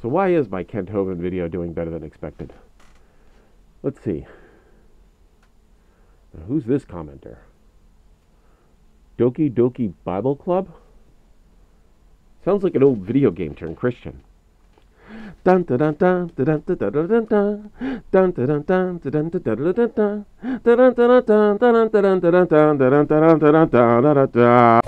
So why is my Kent Hovind video doing better than expected? Let's see. Now, who's this commenter? Doki Doki Bible Club? Sounds like an old video game turned Christian. Dun dun dun dun dun dun dun dun dun dun dun dun dun dun dun dun dun dun dun.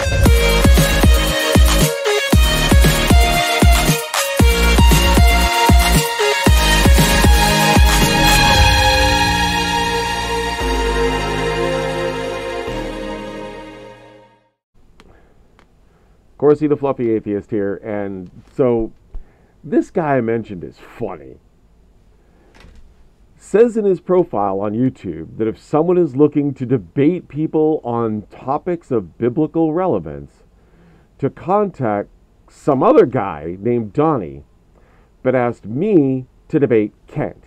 Corsi the Fluffy Atheist here, and so this guy I mentioned is funny. Says in his profile on YouTube that if someone is looking to debate people on topics of biblical relevance, to contact some other guy named Donnie, but asked me to debate Kent.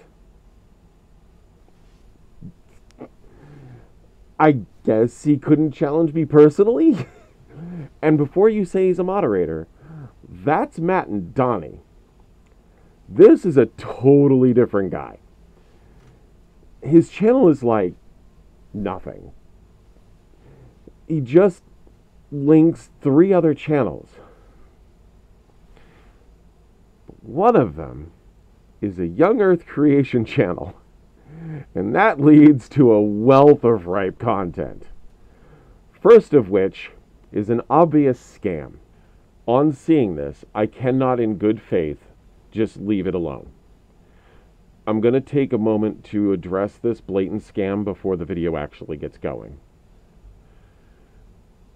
I guess he couldn't challenge me personally? And before you say he's a moderator, that's Matt and Donnie. This is a totally different guy. His channel is like nothing. He just links 3 other channels. One of them is a Young Earth Creation channel, and that leads to a wealth of ripe content. First of which is an obvious scam. On seeing this, I cannot in good faith just leave it alone. I'm going to take a moment to address this blatant scam before the video actually gets going.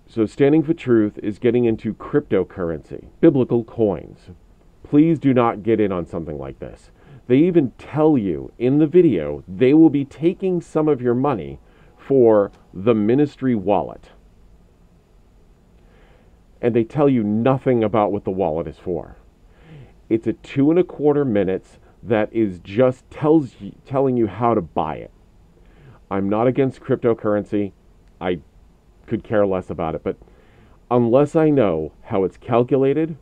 So Standing for Truth is getting into cryptocurrency, biblical coins. Please do not get in on something like this. They even tell you in the video they will be taking some of your money for the ministry wallet. And they tell you nothing about what the wallet is for. It's a 2.25 minutes that is just telling you how to buy it. I'm not against cryptocurrency. I could care less about it. But unless I know how it's calculated,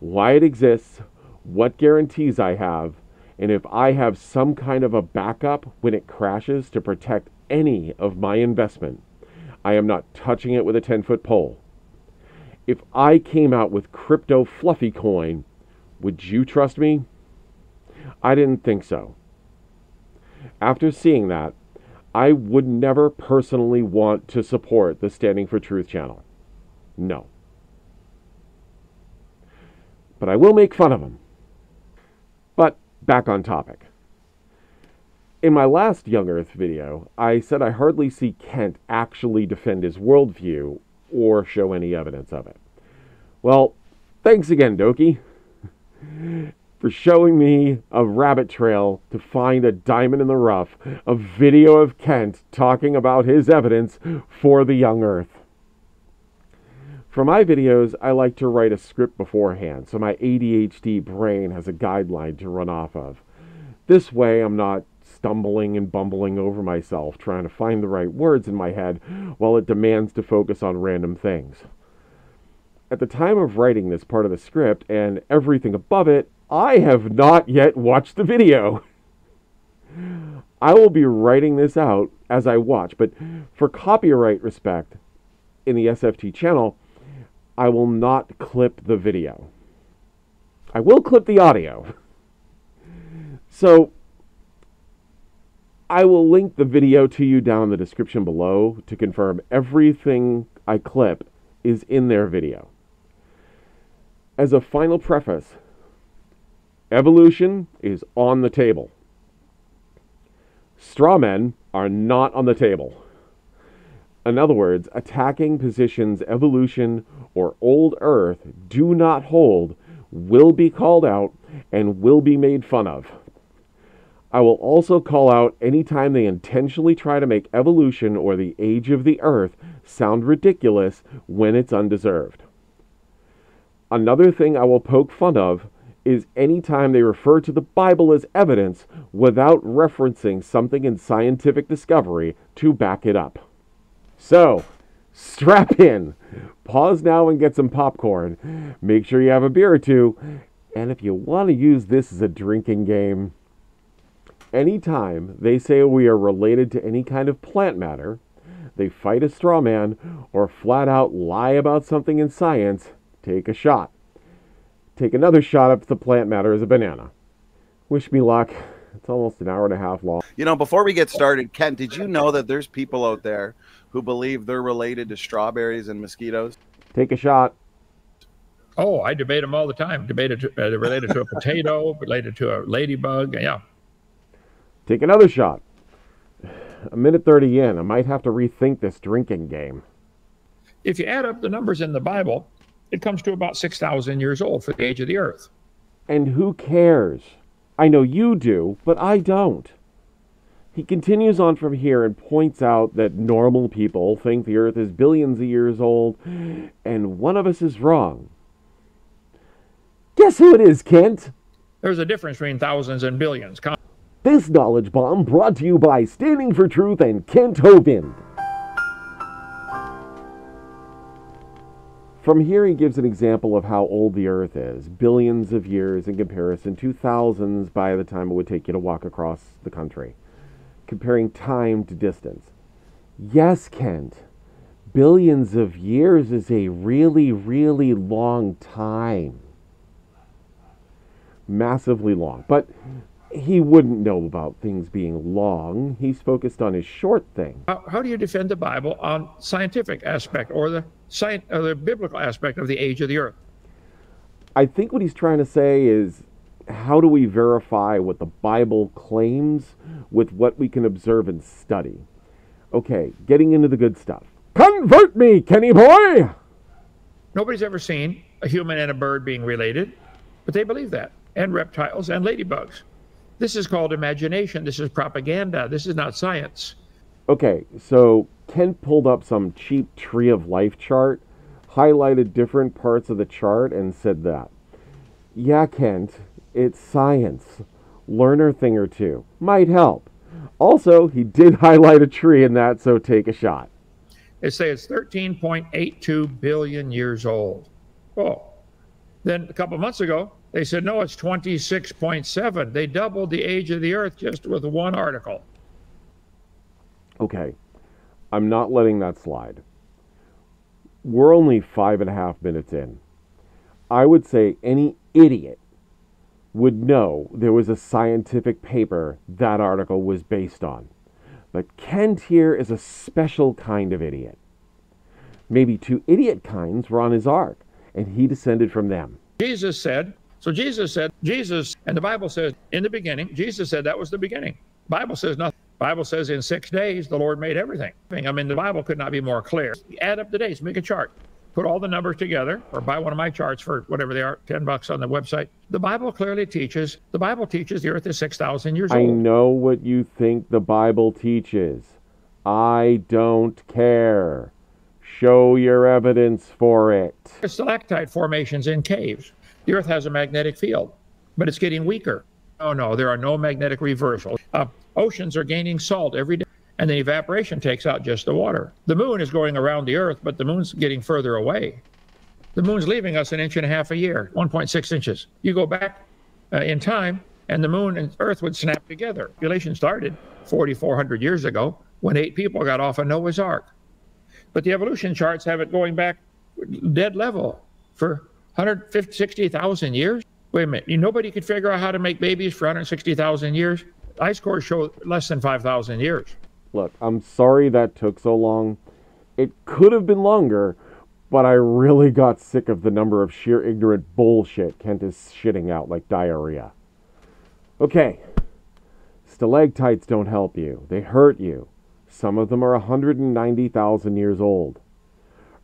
why it exists, what guarantees I have, and if I have some kind of a backup when it crashes to protect any of my investment, I am not touching it with a 10-foot pole. If I came out with crypto fluffy coin, would you trust me? I didn't think so. After seeing that, I would never personally want to support the Standing for Truth channel. No. But I will make fun of them. But back on topic. In my last Young Earth video, I said I hardly see Kent actually defend his worldview or show any evidence of it. Well, thanks again, Doki, for showing me a rabbit trail to find a diamond in the rough, a video of Kent talking about his evidence for the Young Earth. For my videos, I like to write a script beforehand, so my ADHD brain has a guideline to run off of. This way, I'm not stumbling and bumbling over myself trying to find the right words in my head while it demands to focus on random things. At the time of writing this part of the script and everything above it, I have not yet watched the video. I will be writing this out as I watch, but for copyright respect in the SFT channel, I will not clip the video. I will clip the audio. So I will link the video to you down in the description below to confirm everything I clip is in their video. As a final preface, evolution is on the table. Straw men are not on the table. In other words, attacking positions evolution or old Earth do not hold will be called out and will be made fun of. I will also call out anytime they intentionally try to make evolution or the age of the Earth sound ridiculous when it's undeserved. Another thing I will poke fun of is anytime they refer to the Bible as evidence without referencing something in scientific discovery to back it up. So, strap in. Pause now and get some popcorn. Make sure you have a beer or two. And if you want to use this as a drinking game, anytime they say we are related to any kind of plant matter, they fight a straw man, or flat out lie about something in science, take a shot. Take another shot if the plant matter is a banana. Wish me luck. It's almost an hour and a half long. You know, before we get started, Kent, did you know that there's people out there who believe they're related to strawberries and mosquitoes? Take a shot. Oh, I debate them all the time. Related to a potato, related to a ladybug. Yeah. Take another shot. A minute 30 in, I might have to rethink this drinking game. If you add up the numbers in the Bible, it comes to about 6,000 years old for the age of the earth. And who cares? I know you do, but I don't. He continues on from here and points out that normal people think the earth is billions of years old, and one of us is wrong. Guess who it is, Kent? There's a difference between thousands and billions. This knowledge bomb brought to you by Standing for Truth and Kent Hovind. From here he gives an example of how old the earth is, billions of years in comparison to thousands by the time it would take you to walk across the country, comparing time to distance. Yes, Kent, billions of years is a really, really long time. Massively long. But he wouldn't know about things being long. He's focused on his short thing. How do you defend the Bible on scientific aspect or the biblical aspect of the age of the earth? I think what he's trying to say is, how do we verify what the Bible claims with what we can observe and study? Okay, getting into the good stuff. Convert me, Kenny boy! Nobody's ever seen a human and a bird being related, but they believe that, and reptiles and ladybugs. This is called imagination. This is propaganda. This is not science. Okay, so Kent pulled up some cheap tree of life chart, highlighted different parts of the chart, and said that. Yeah, Kent, it's science. Learn a thing or two. Might help. Also, he did highlight a tree in that, so take a shot. They say it's 13.82 billion years old. Oh. Then a couple of months ago, they said, no, it's 26.7. They doubled the age of the earth just with one article. Okay, I'm not letting that slide. We're only 5.5 minutes in. I would say any idiot would know there was a scientific paper that article was based on. But Kent here is a special kind of idiot. Maybe 2 idiot kinds were on his ark, and he descended from them. Jesus said, and the Bible says, in the beginning, Jesus said that was the beginning. Bible says nothing. Bible says in 6 days, the Lord made everything. I mean, the Bible could not be more clear. Add up the days, make a chart, put all the numbers together, or buy one of my charts for whatever they are, $10 on the website. The Bible clearly teaches, the earth is 6,000 years old. I know what you think the Bible teaches. I don't care. Show your evidence for it. There's stalactite formations in caves. The earth has a magnetic field, but it's getting weaker. Oh no, there are no magnetic reversals. Oceans are gaining salt every day, and the evaporation takes out just the water. The moon is going around the earth, but the moon's getting further away. The moon's leaving us 1.5 inches a year, 1.6 inches. You go back in time, and the moon and earth would snap together. Population started 4,400 years ago when 8 people got off of Noah's Ark. But the evolution charts have it going back dead level for 160,000 years. Wait a minute, nobody could figure out how to make babies for 160,000 years? Ice cores show less than 5,000 years. Look, I'm sorry that took so long. It could have been longer, but I really got sick of the number of sheer ignorant bullshit Kent is shitting out like diarrhea. Okay, stalactites don't help you. They hurt you. Some of them are 190,000 years old.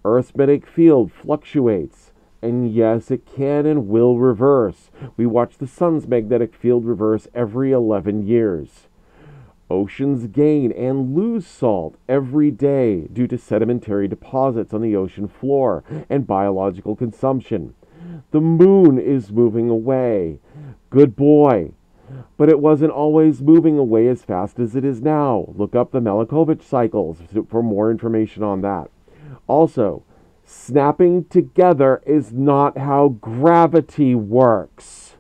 Earth's magnetic field fluctuates. And yes, it can and will reverse. We watch the sun's magnetic field reverse every 11 years. Oceans gain and lose salt every day due to sedimentary deposits on the ocean floor and biological consumption. The moon is moving away. Good boy. But it wasn't always moving away as fast as it is now. Look up the Milankovitch cycles for more information on that. Also, snapping together is not how gravity works.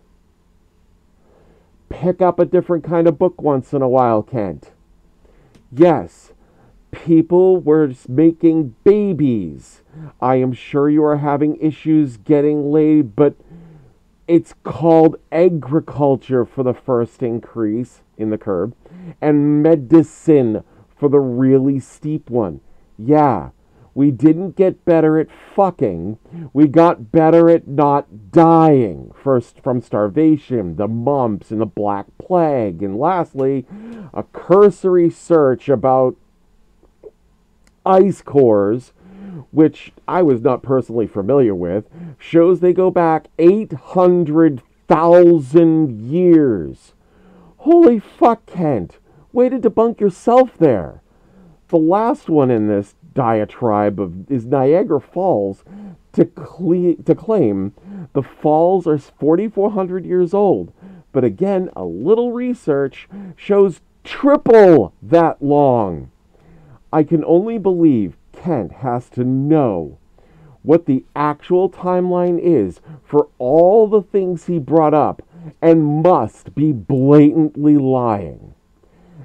Pick up a different kind of book once in a while, Kent. Yes, people were making babies. I am sure you are having issues getting laid, but it's called agriculture for the first increase in the curve, and medicine for the really steep one. Yeah, we didn't get better at fucking. We got better at not dying. First from starvation, the mumps, and the Black Plague. And lastly, a cursory search about ice cores, which I was not personally familiar with, shows they go back 800,000 years. Holy fuck, Kent. Way to debunk yourself there. The last one in this diatribe is Niagara Falls to claim the falls are 4,400 years old. But again, a little research shows triple that long. I can only believe Kent has to know what the actual timeline is for all the things he brought up and must be blatantly lying.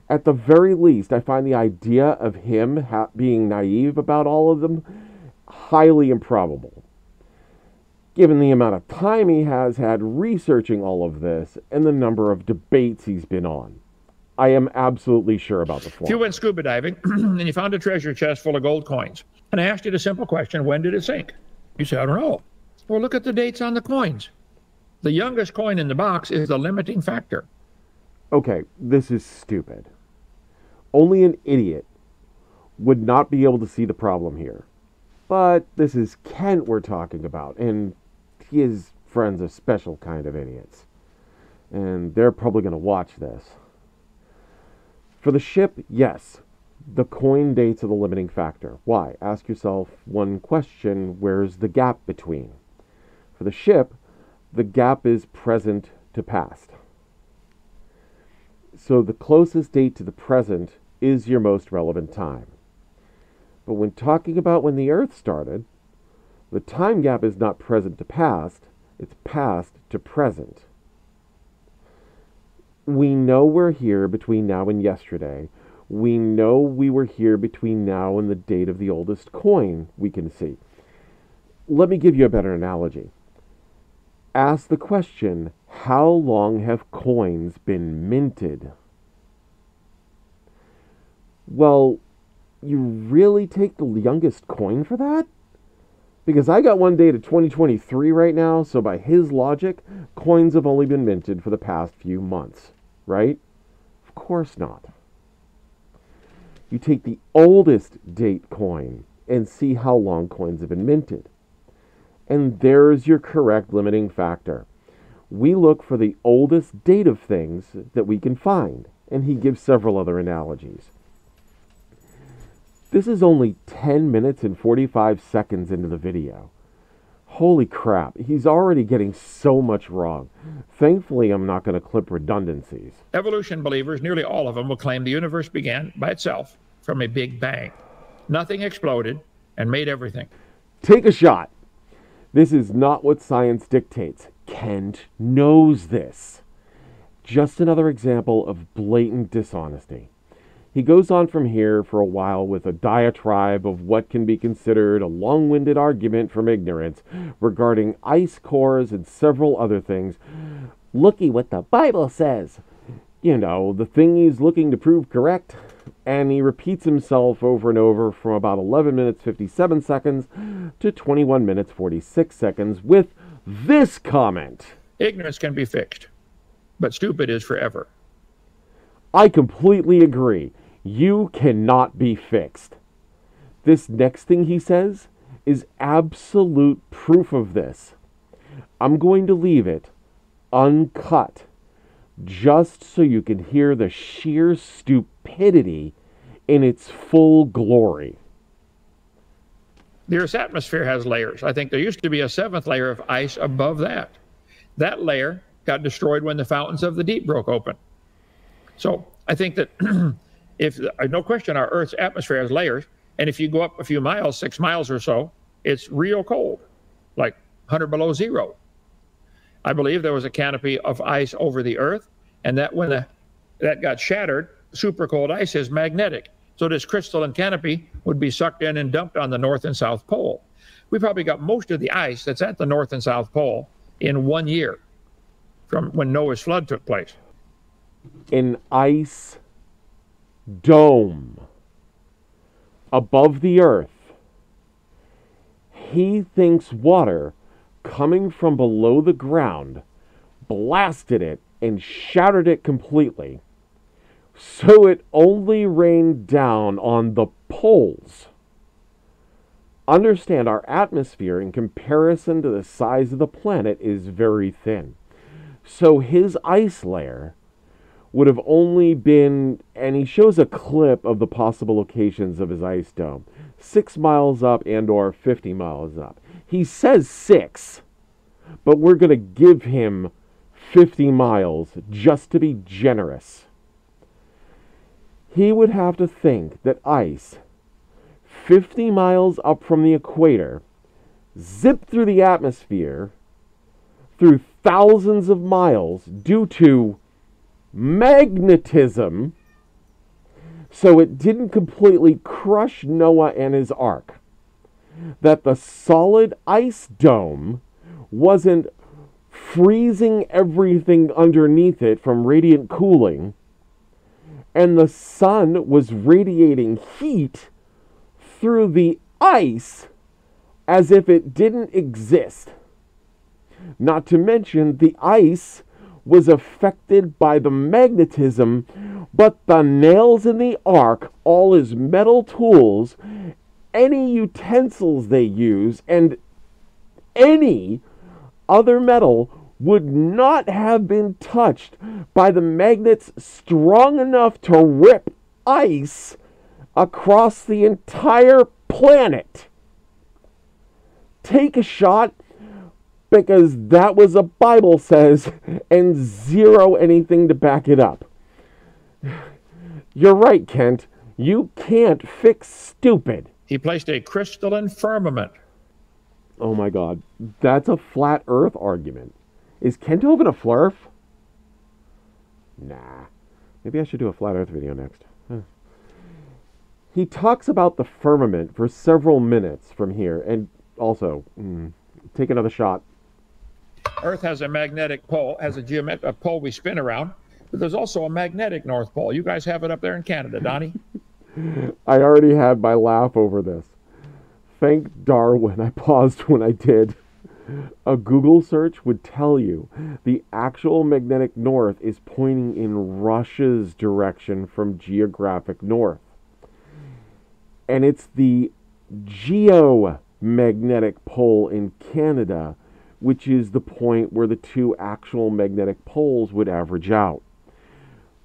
At the very least, I find the idea of him being naive about all of them highly improbable, given the amount of time he has had researching all of this and the number of debates he's been on. I am absolutely sure about the form. If you went scuba diving and you found a treasure chest full of gold coins, and I asked you the simple question, when did it sink? You say, I don't know. Well, look at the dates on the coins. The youngest coin in the box is the limiting factor. Okay, this is stupid. Only an idiot would not be able to see the problem here. But this is Kent we're talking about, and his friends are special kind of idiots. And they're probably going to watch this. For the ship, yes, the coin dates are the limiting factor. Why? Ask yourself one question, where's the gap between? For the ship, the gap is present to past. So the closest date to the present is your most relevant time. But when talking about when the Earth started, the time gap is not present to past, it's past to present. We know we're here between now and yesterday. We know we were here between now and the date of the oldest coin we can see. Let me give you a better analogy. Ask the question, how long have coins been minted? Well, you really take the youngest coin for that? Because I got one dated 2023 right now, so by his logic, coins have only been minted for the past few months, right? Of course not. You take the oldest date coin and see how long coins have been minted. And there's your correct limiting factor. We look for the oldest date of things that we can find, and he gives several other analogies. This is only 10 minutes and 45 seconds into the video. Holy crap, he's already getting so much wrong. Thankfully, I'm not going to clip redundancies. Evolution believers, nearly all of them, will claim the universe began by itself from a big bang. Nothing exploded and made everything. Take a shot. This is not what science dictates. Kent knows this. Just another example of blatant dishonesty. He goes on from here for a while with a diatribe of what can be considered a long-winded argument from ignorance regarding ice cores and several other things. Looky what the Bible says. You know, the thing he's looking to prove correct. And he repeats himself over and over from about 11 minutes 57 seconds to 21 minutes 46 seconds with this comment. Ignorance can be fixed, but stupid is forever. I completely agree. You cannot be fixed. This next thing he says is absolute proof of this. I'm going to leave it uncut, just so you can hear the sheer stupidity in its full glory. The Earth's atmosphere has layers. I think there used to be a seventh layer of ice above that. That layer got destroyed when the fountains of the deep broke open. So I think that no question our Earth's atmosphere has layers, And if you go up a few miles, 6 miles or so, it's real cold, like 100 below zero. I believe there was a canopy of ice over the Earth, and that when that got shattered, super cold ice is magnetic. So this crystalline canopy would be sucked in and dumped on the North and South Pole. We probably got most of the ice that's at the North and South Pole in 1 year from when Noah's flood took place. An ice dome above the Earth. He thinks water coming from below the ground blasted it and shattered it completely, so it only rained down on the poles. Understand, our atmosphere in comparison to the size of the planet is very thin. So his ice layer would have only been, and he shows a clip of the possible locations of his ice dome, 6 miles up and or 50 miles up. He says 6, but we're going to give him 50 miles just to be generous. He would have to think that ice 50 miles up from the equator zipped through the atmosphere through thousands of miles due to magnetism, so it didn't completely crush Noah and his ark. That the solid ice dome wasn't freezing everything underneath it from radiant cooling, and the sun was radiating heat through the ice as if it didn't exist. Not to mention the ice was affected by the magnetism, but the nails in the ark, all his metal tools, any utensils they use, and any other metal would not have been touched by the magnets strong enough to rip ice across the entire planet. Take a shot, because that was a Bible says, and zero anything to back it up. You're right, Kent. You can't fix stupid. He placed a crystalline firmament. Oh my God. That's a flat earth argument. Is Kent Hovind a flurf? Nah. Maybe I should do a flat earth video next. He talks about the firmament for several minutes from here, and also, take another shot. Earth has a magnetic pole, has a pole we spin around, but there's also a magnetic North Pole. You guys have it up there in Canada, Donnie? I already had my laugh over this. Thank Darwin I paused when I did. A Google search would tell you the actual magnetic north is pointing in Russia's direction from geographic north. And it's the geomagnetic pole in Canada, which is the point where the two actual magnetic poles would average out.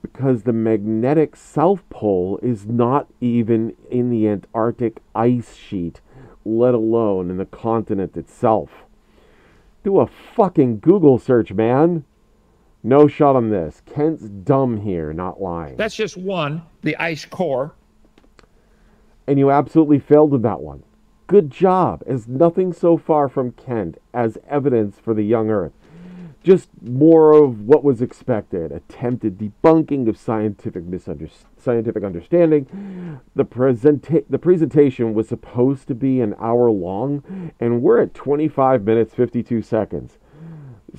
Because the magnetic South Pole is not even in the Antarctic ice sheet, let alone in the continent itself. Do a fucking Google search, man. No shot on this. Kent's dumb here, not lying. That's just one, the ice core. And you absolutely failed with that one. Good job, as nothing so far from Kent as evidence for the young Earth. Just more of what was expected. Attempted debunking of scientific understanding. The presentation was supposed to be an hour long, and we're at 25 minutes, 52 seconds.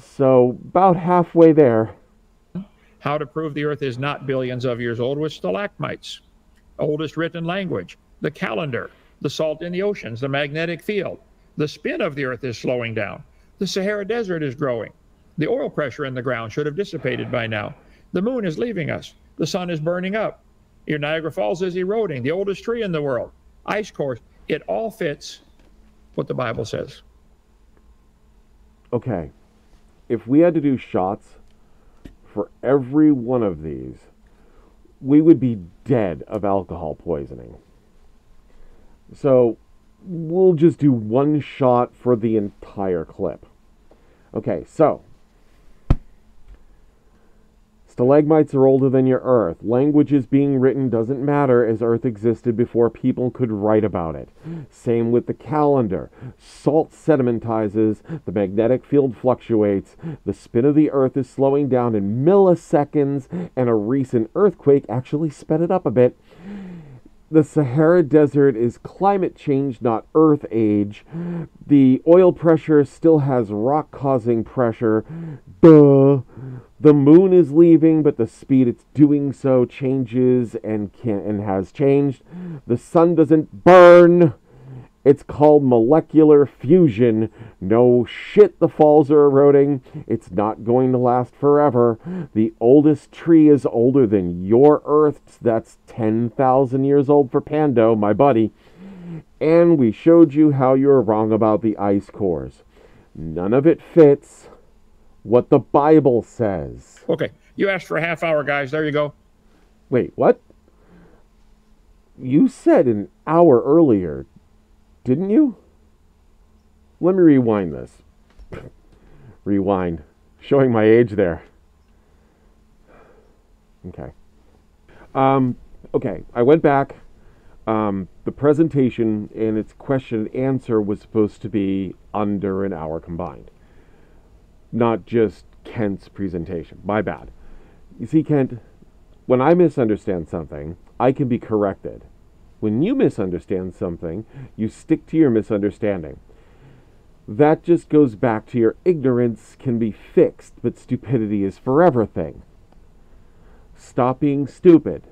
So, about halfway there. How to prove the Earth is not billions of years old with stalagmites. Oldest written language. The calendar. The salt in the oceans. The magnetic field. The spin of the Earth is slowing down. The Sahara Desert is growing. The oil pressure in the ground should have dissipated by now. The moon is leaving us. The sun is burning up. Your Niagara Falls is eroding. The oldest tree in the world. Ice cores. It all fits what the Bible says. Okay. If we had to do shots for every one of these, we would be dead of alcohol poisoning. So we'll just do one shot for the entire clip. Okay, so Stalagmites are older than your Earth. Languages being written doesn't matter, as Earth existed before people could write about it. Same with the calendar. Salt sedimentizes, the magnetic field fluctuates, the spin of the Earth is slowing down in milliseconds, and a recent earthquake actually sped it up a bit. The Sahara Desert is climate change, not Earth age. The oil pressure still has rock-causing pressure. Duh. The moon is leaving, but the speed it's doing so changes and has changed. The sun doesn't burn. It's called molecular fusion. No shit, the falls are eroding. It's not going to last forever. The oldest tree is older than your Earth. That's 10,000 years old for Pando, my buddy. And we showed you how you were wrong about the ice cores. None of it fits what the Bible says. Okay, you asked for a half hour, guys. There you go. Wait, what? You said an hour earlier, didn't you? Let me rewind this. Rewind. Showing my age there. Okay. Okay, I went back. The presentation and its question and answer was supposed to be under an hour combined. Not just Kent's presentation. My bad. You see, Kent, when I misunderstand something, I can be corrected. When you misunderstand something, you stick to your misunderstanding. That just goes back to your ignorance can be fixed, but stupidity is forever thing. Stop being stupid.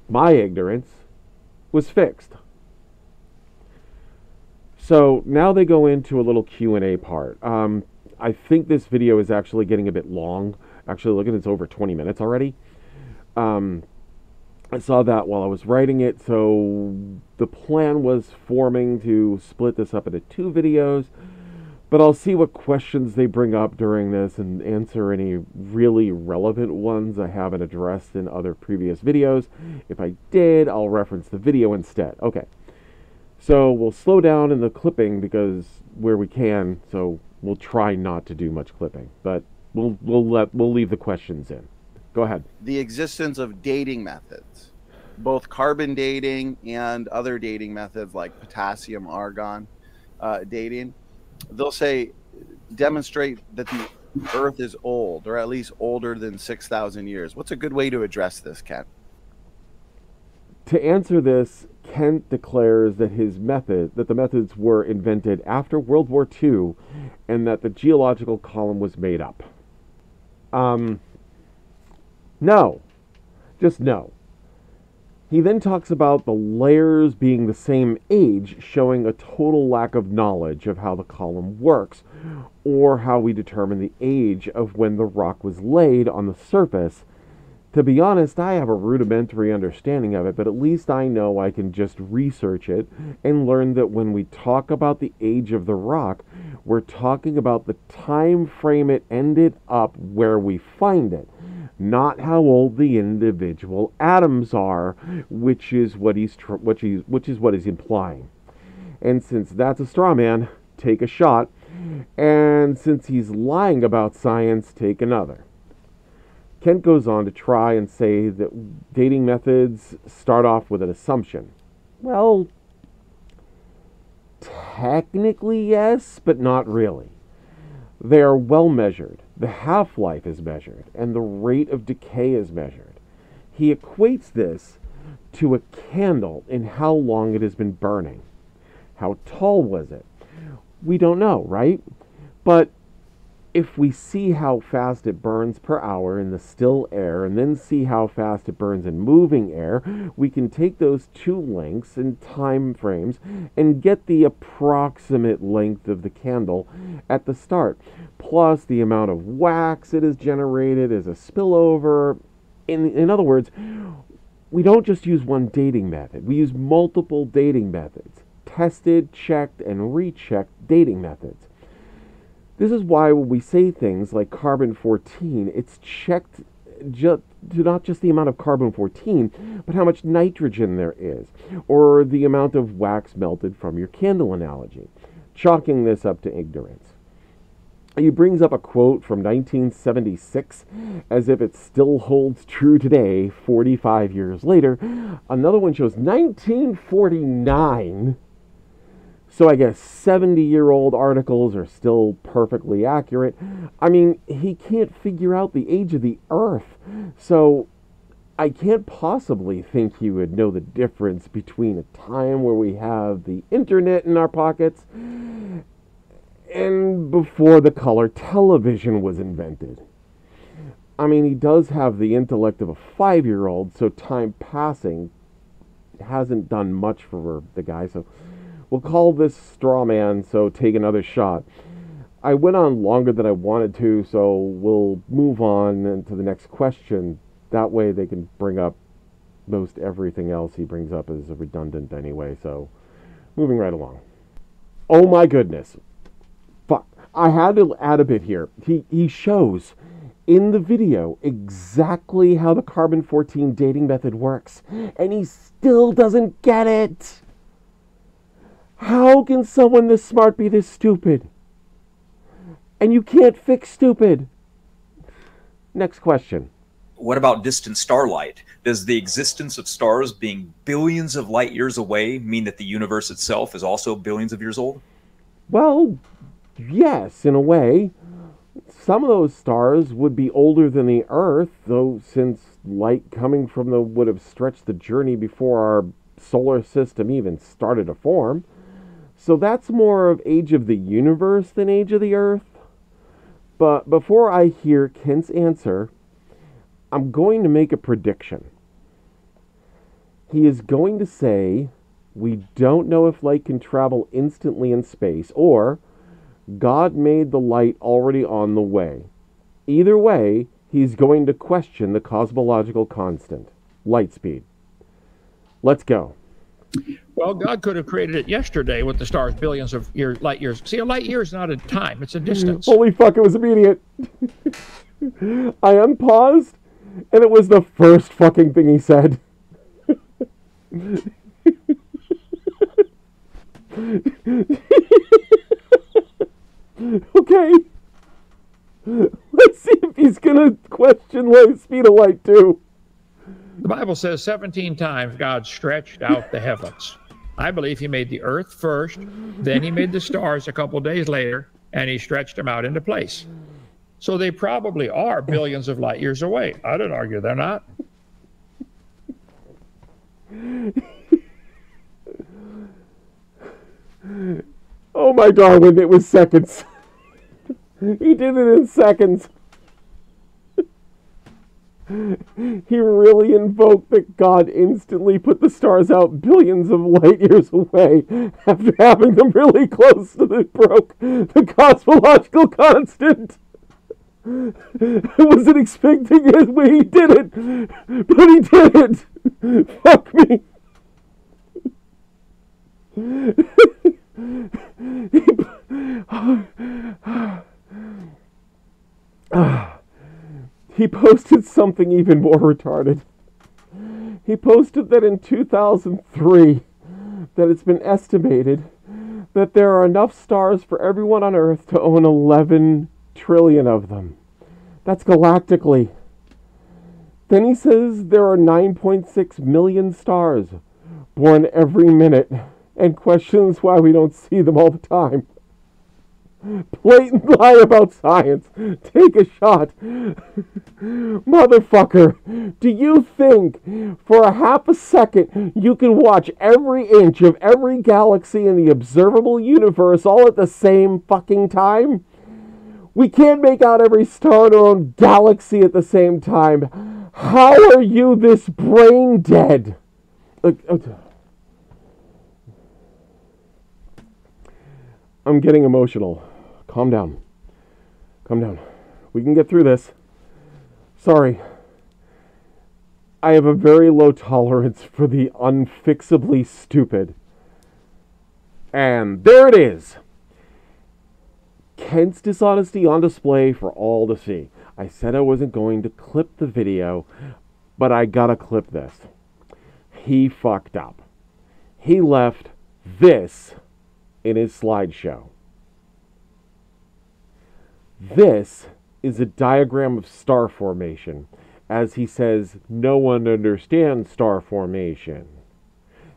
My ignorance was fixed. So now they go into a little Q&A part. I think this video is actually getting a bit long. Actually, look at it's over 20 minutes already. I saw that while I was writing it, so the plan was forming to split this up into 2 videos, but I'll see what questions they bring up during this and answer any really relevant ones I haven't addressed in other previous videos. If I did, I'll reference the video instead. Okay, so we'll slow down in the clipping because where we can, so we'll try not to do much clipping, but we'll leave the questions in. Go ahead. The existence of dating methods, both carbon dating and other dating methods like potassium argon dating, they'll say demonstrate that the Earth is old, or at least older than 6,000 years. What's a good way to address this, Kent? To answer this, Kent declares that the methods were invented after World War II and that the geological column was made up. No. Just no. He then talks about the layers being the same age, showing a total lack of knowledge of how the column works, or how we determine the age of when the rock was laid on the surface. To be honest, I have a rudimentary understanding of it, but at least I know I can just research it and learn that when we talk about the age of the rock, we're talking about the time frame it ended up where we find it, not how old the individual atoms are, which is what he's implying. And since that's a straw man, take a shot, and since he's lying about science, take another. Kent goes on to try and say that dating methods start off with an assumption. Well, technically yes, but not really. They are well measured. The half-life is measured, and the rate of decay is measured. He equates this to a candle in how long it has been burning. How tall was it? We don't know, right? But if we see how fast it burns per hour in the still air and then see how fast it burns in moving air, we can take those 2 lengths and time frames and get the approximate length of the candle at the start, plus the amount of wax it has generated as a spillover. In other words, we don't just use one dating method. We use multiple dating methods, tested, checked, and rechecked dating methods. This is why when we say things like carbon-14, it's checked to not just the amount of carbon-14, but how much nitrogen there is, or the amount of wax melted from your candle analogy, chalking this up to ignorance. He brings up a quote from 1976 as if it still holds true today, 45 years later. Another one shows 1949. So I guess 70-year-old articles are still perfectly accurate. I mean, he can't figure out the age of the Earth. So I can't possibly think he would know the difference between a time where we have the internet in our pockets and before the color television was invented. I mean, he does have the intellect of a 5-year-old, so time passing hasn't done much for the guy. So we'll call this straw man, so take another shot. I went on longer than I wanted to, so we'll move on to the next question. That way they can bring up most everything else he brings up is redundant anyway, so moving right along. Oh my goodness. Fuck. I had to add a bit here. He shows in the video exactly how the carbon-14 dating method works, and he still doesn't get it. How can someone this smart be this stupid? And you can't fix stupid. Next question. What about distant starlight? Does the existence of stars being billions of light years away mean that the universe itself is also billions of years old? Well, yes, in a way. Some of those stars would be older than the Earth, though since light coming from them would have stretched the journey before our solar system even started to form. So that's more of age of the universe than age of the Earth. But before I hear Kent's answer, I'm going to make a prediction. He is going to say, we don't know if light can travel instantly in space, or God made the light already on the way. Either way, he's going to question the cosmological constant, light speed. Let's go. Well, God could have created it yesterday with the stars billions of light years. See, a light year is not a time, it's a distance. Holy fuck, it was immediate. I unpaused, and it was the first fucking thing he said. Okay. Let's see if he's gonna question the speed of light too. The Bible says 17 times God stretched out the heavens. I believe he made the earth first, then he made the stars a couple days later, and he stretched them out into place. So they probably are billions of light years away. I don't argue they're not. Oh my Darwin, it was seconds. He did it in seconds. He really invoked that God instantly put the stars out billions of light years away after having them really close to broke the cosmological constant. I wasn't expecting it when he did it, but he did it. Fuck me. He posted something even more retarded. He posted that in 2003, that it's been estimated that there are enough stars for everyone on Earth to own 11 trillion of them. That's galactically. Then he says there are 9.6 million stars born every minute, and questions why we don't see them all the time. Blatant lie about science. Take a shot. Motherfucker, do you think for a half a second you can watch every inch of every galaxy in the observable universe all at the same fucking time? We can't make out every star in our own galaxy at the same time. How are you this brain dead? I'm getting emotional. Calm down. Calm down. We can get through this. Sorry. I have a very low tolerance for the unfixably stupid. And there it is. Kent's dishonesty on display for all to see. I said I wasn't going to clip the video, but I gotta clip this. He fucked up. He left this in his slideshow. This is a diagram of star formation. As he says, no one understands star formation.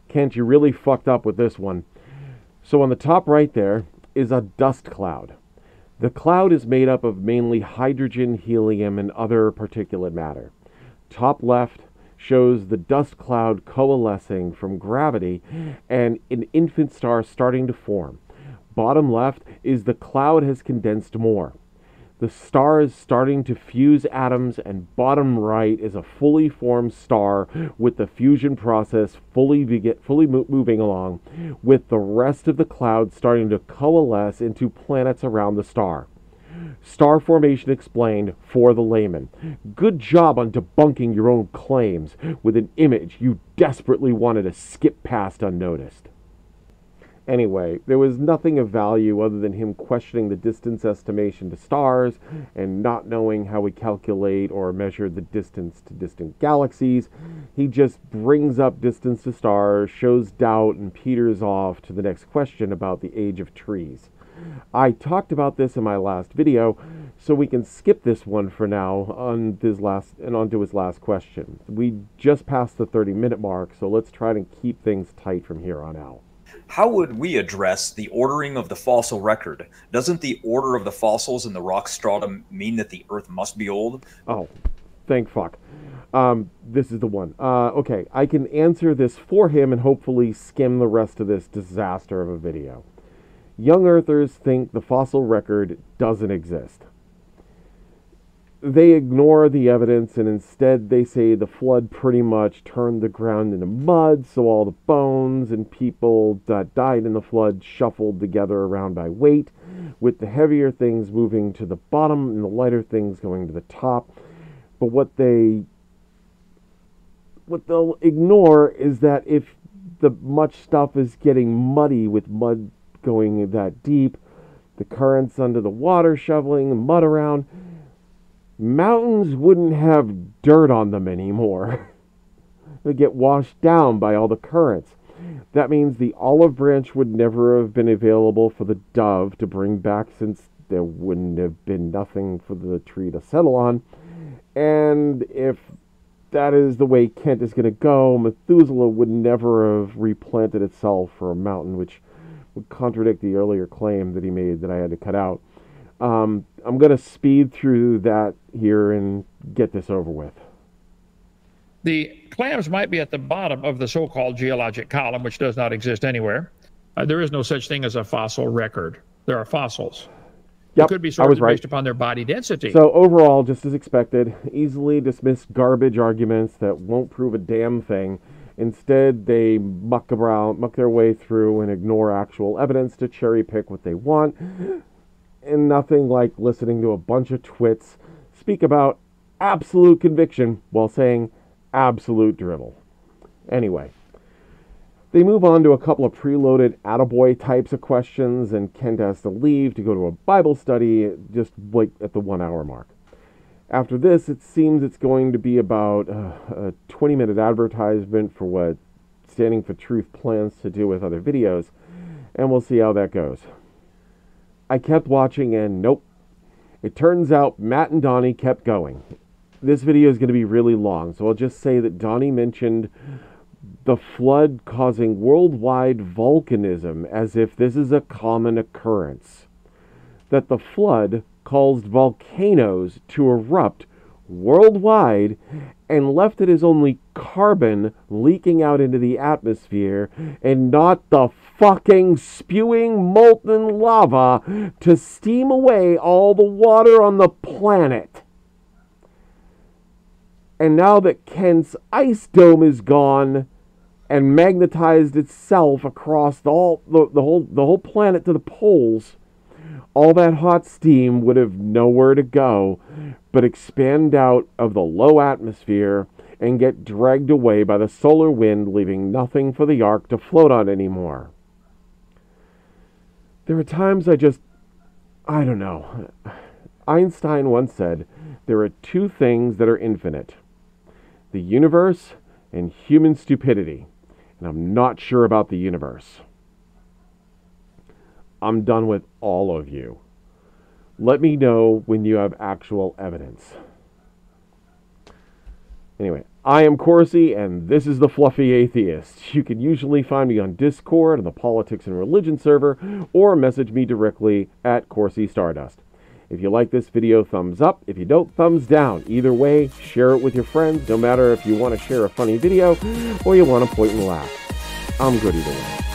Kent, you really fucked up with this one. So on the top right there is a dust cloud. The cloud is made up of mainly hydrogen, helium, and other particulate matter. Top left shows the dust cloud coalescing from gravity and an infant star starting to form. Bottom left is the cloud has condensed more. The star is starting to fuse atoms, and bottom right is a fully formed star with the fusion process fully moving along, with the rest of the cloud starting to coalesce into planets around the star. Star formation explained for the layman. Good job on debunking your own claims with an image you desperately wanted to skip past unnoticed. Anyway, there was nothing of value other than him questioning the distance estimation to stars and not knowing how we calculate or measure the distance to distant galaxies. He just brings up distance to stars, shows doubt, and peters off to the next question about the age of trees. I talked about this in my last video, so we can skip this one for now on onto his last question. We just passed the 30-minute mark, so let's try to keep things tight from here on out. How would we address the ordering of the fossil record? Doesn't the order of the fossils in the rock stratum mean that the Earth must be old? Oh, thank fuck. This is the one. Okay, I can answer this for him and hopefully skim the rest of this disaster of a video. Young Earthers think the fossil record doesn't exist. They ignore the evidence and instead they say the flood pretty much turned the ground into mud, so all the bones and people that died in the flood shuffled together around by weight, with the heavier things moving to the bottom and the lighter things going to the top. But what they'll ignore is that if the much stuff is getting muddy with mud going that deep, the currents under the water shoveling mud around, mountains wouldn't have dirt on them anymore. They get washed down by all the currents. That means the olive branch would never have been available for the dove to bring back, since there wouldn't have been nothing for the tree to settle on. And if that is the way Kent is going to go, Methuselah would never have replanted itself for a mountain, which would contradict the earlier claim that he made that I had to cut out. I'm going to speed through that here and get this over with. The clams might be at the bottom of the so-called geologic column, which does not exist anywhere. There is no such thing as a fossil record. There are fossils. Yep, It could be sorted based upon their body density. So overall, just as expected, easily dismissed garbage arguments that won't prove a damn thing. Instead, they muck their way through and ignore actual evidence to cherry pick what they want. And nothing like listening to a bunch of twits speak about absolute conviction while saying absolute drivel. Anyway, they move on to a couple of preloaded attaboy types of questions, and Kent has to leave to go to a Bible study just like at the 1 hour mark. After this, it seems it's going to be about a 20-minute advertisement for what Standing for Truth plans to do with other videos, and we'll see how that goes. I kept watching and nope. It turns out Matt and Donnie kept going. This video is going to be really long, so I'll just say that Donnie mentioned the flood causing worldwide volcanism as if this is a common occurrence. That the flood caused volcanoes to erupt worldwide and left it as only carbon leaking out into the atmosphere and not the fucking spewing molten lava to steam away all the water on the planet. And now that Kent's ice dome is gone and magnetized itself across the whole planet to the poles, all that hot steam would have nowhere to go but expand out of the low atmosphere and get dragged away by the solar wind, leaving nothing for the ark to float on anymore. There are times I don't know. Einstein once said, there are two things that are infinite: the universe and human stupidity. And I'm not sure about the universe. I'm done with all of you. Let me know when you have actual evidence. Anyway, I am Corsi, and this is the Fluffy Atheist. You can usually find me on Discord on the Politics and Religion server, or message me directly at Corsi Stardust. If you like this video, thumbs up. If you don't, thumbs down. Either way, share it with your friends, no matter if you want to share a funny video or you want to point and laugh. I'm good either way.